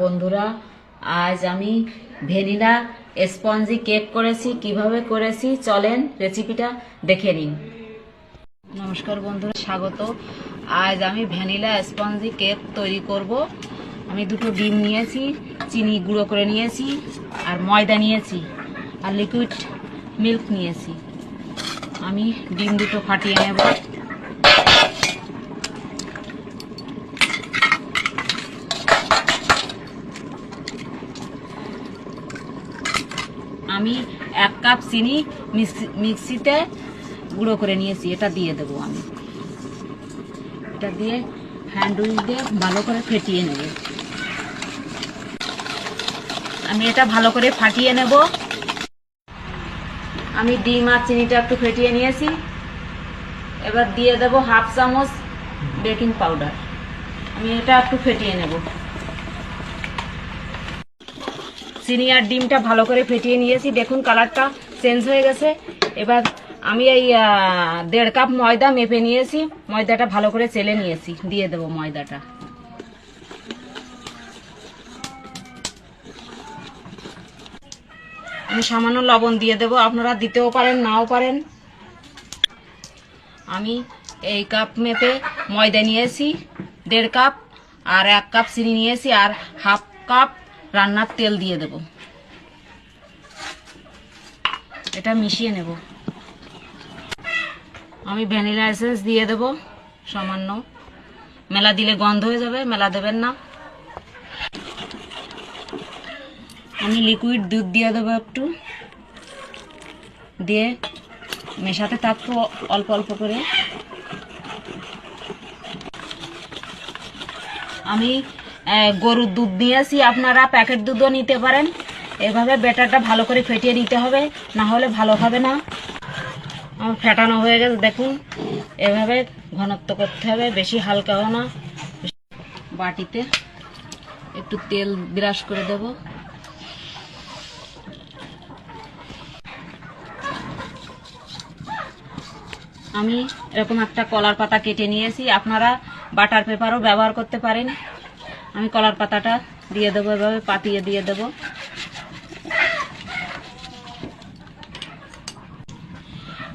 বন্ধুরা, আজ আমি ভ্যানিলা স্পঞ্জি কেক করেছি। কিভাবে করেছি চলেন রেসিপিটা দেখে নিন। নমস্কার বন্ধুরা, স্বাগত। আজ আমি ভ্যানিলা স্পঞ্জি কেক তৈরি করব। আমি দুটো ডিম নিয়েছি, চিনি গুঁড়ো করে নিয়েছি, আর ময়দা নিয়েছি, আর লিকুইড মিল্ক নিয়েছি। আমি ডিম দুটো ফাটিয়ে নেব। আমি 1 কাপ চিনি মিক্সিতে গুঁড়ো করে নিয়েছি, এটা দিয়ে দেবো। আমি এটা দিয়ে হ্যান্ড উইল দিয়ে ভালো করে ফেটিয়ে নেব। আমি এটা ভালো করে ফাটিয়ে নেব। আমি ডিম আর চিনিটা একটু ফেটিয়ে নিয়েছি। এবার দিয়ে দেব 1/2 চামচ বেকিং পাউডার। আমি এটা একটু ফেটিয়ে নেব। চিনি আর ডিমটা ভালো করে ফেটিয়ে নিয়েছি, দেখুন কালারটা চেঞ্জ হয়ে গেছে। এবার আমি এই 1.5 কাপ ময়দা মেপে নিয়েছি, ময়দাটা ভালো করে চেলে নিয়েছি, দিয়ে দেব ময়দাটা। আমি সামান্য লবণ দিয়ে দেব, আপনারা দিতেও পারেন নাও পারেন। আমি এই কাপ মেপে ময়দা নিয়েছি 1.5 কাপ, আর 1 কাপ চিনি নিয়েছি, আর 1/2 কাপ রান্নার তেল দিয়ে দেব। এটা মিশিয়ে নেব। আমি ভ্যানিলা এসেন্স দিয়ে দেব সামান্য। মেলা দিলে গন্ধ হয়ে যাবে, মেলা দেবেন না। আমি লিকুইড দুধ দিয়ে দেবো একটু, দিয়ে মেশাতে থাকবো অল্প অল্প করে। আমি গরুর দুধ দিয়েছি, আপনারা প্যাকেট দুধও নিতে পারেন। এভাবে ব্যাটারটা ভালো করে ফেটিয়ে নিতে হবে, না হলে ভালো হবে না। আমার ফেটানো হয়ে গেছে, দেখুন। এভাবে ঘনত্ব করতে হবে, বেশি হালকাও না। বাটিতে একটু তেল ব্রাশ করে দেব। আমি এরকম একটা কলার পাতা কেটে নিয়েছি, আপনারা বাটার পেপারও ব্যবহার করতে পারেন। আমি কলার পাতাটা দিয়ে দেবো, এভাবে পাতিয়ে দিয়ে দেব।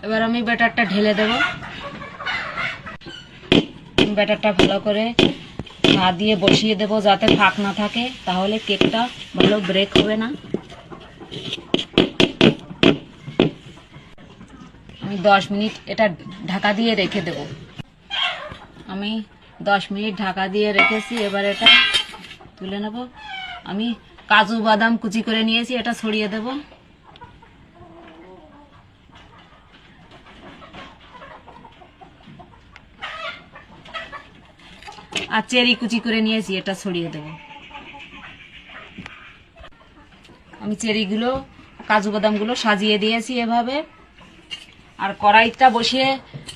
এবার আমি ব্যাটারটা ঢেলে দেব। ব্যাটারটা ভালো করে পা দিয়ে বসিয়ে দেব, যাতে ফাঁক না থাকে, তাহলে কেকটা ভালো ব্রেক হবে না। আমি 10 মিনিট এটা ঢাকা দিয়ে রেখে দেব। আমি 10 মিনিট ঢাকা দিয়ে রেখেছি। এবার এটা তুলে নেব। আমি কাজু বাদাম কুচি করে নিয়েছি, এটা ছড়িয়ে দেব। আর চেরি কুচি করে নিয়েছি, এটা ছড়িয়ে দেব। আমি চেরিগুলো, কাজু বাদামগুলো সাজিয়ে দিয়েছি এভাবে। আর কড়াইটা বসিয়ে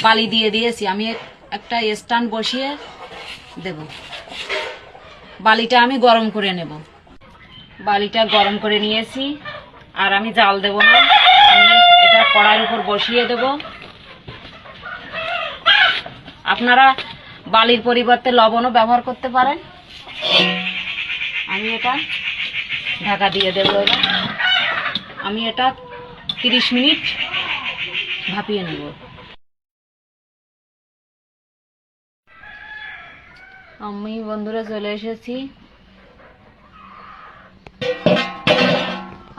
বালি দিয়ে দিয়েছি। আমি একটা স্ট্যান্ড বসিয়ে দেব। বালিটা আমি গরম করে নেব। বালিটা গরম করে নিয়েছি, আর আমি জাল দেব না। আমি এটা কড়াইয়ের উপর বসিয়ে দেব। আপনারা বালির পরিবর্তে লবণও ব্যবহার করতে পারেন। আমি এটা ঢাকা দিয়ে দেব। এবার আমি এটা 30 মিনিট ভাপিয়ে নেব। আমি বন্ধুরা চলে এসেছি।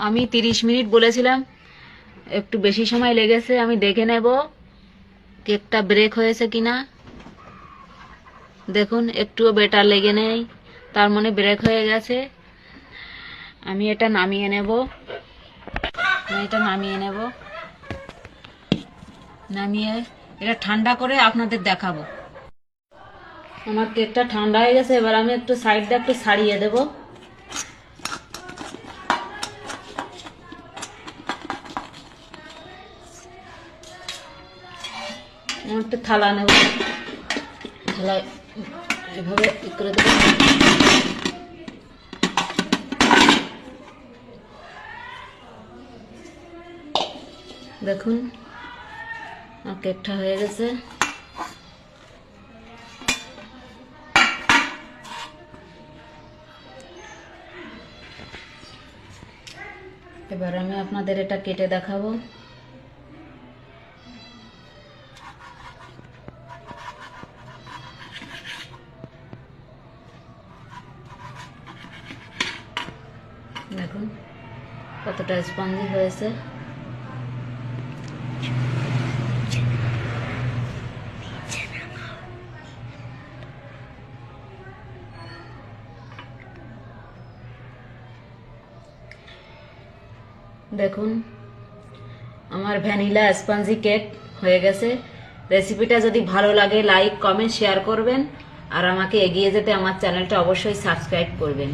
আমি 30 মিনিট বলেছিলাম, একটু বেশি সময় লেগেছে। আমি দেখে নেব কেকটা ব্রেক হয়েছে কিনা। দেখুন, একটুও বেটার লেগে নেই, তার মানে ব্রেক হয়ে গেছে। আমি এটা নামিয়ে নেব। নামিয়ে এটা ঠান্ডা করে আপনাদের দেখাবো। আমার কেকটা ঠান্ডা হয়ে গেছে। এবার আমি একটু সাইডটা একটু ছাড়িয়ে দেব। একটু থালা নেব, থালা এভাবে করে দেব। দেখুন আমার কেকটা হয়ে গেছে। এবার আমি আপনাদের এটা কেটে দেখাবো। দেখুন কতটা স্পঞ্জি হয়েছে। দেখুন আমার ভ্যানিলা স্পঞ্জি কেক হয়ে গেছে। রেসিপিটা যদি ভালো লাগে লাইক কমেন্ট শেয়ার করবেন, আর আমাকে এগিয়ে যেতে আমার চ্যানেলটা অবশ্যই সাবস্ক্রাইব করবেন।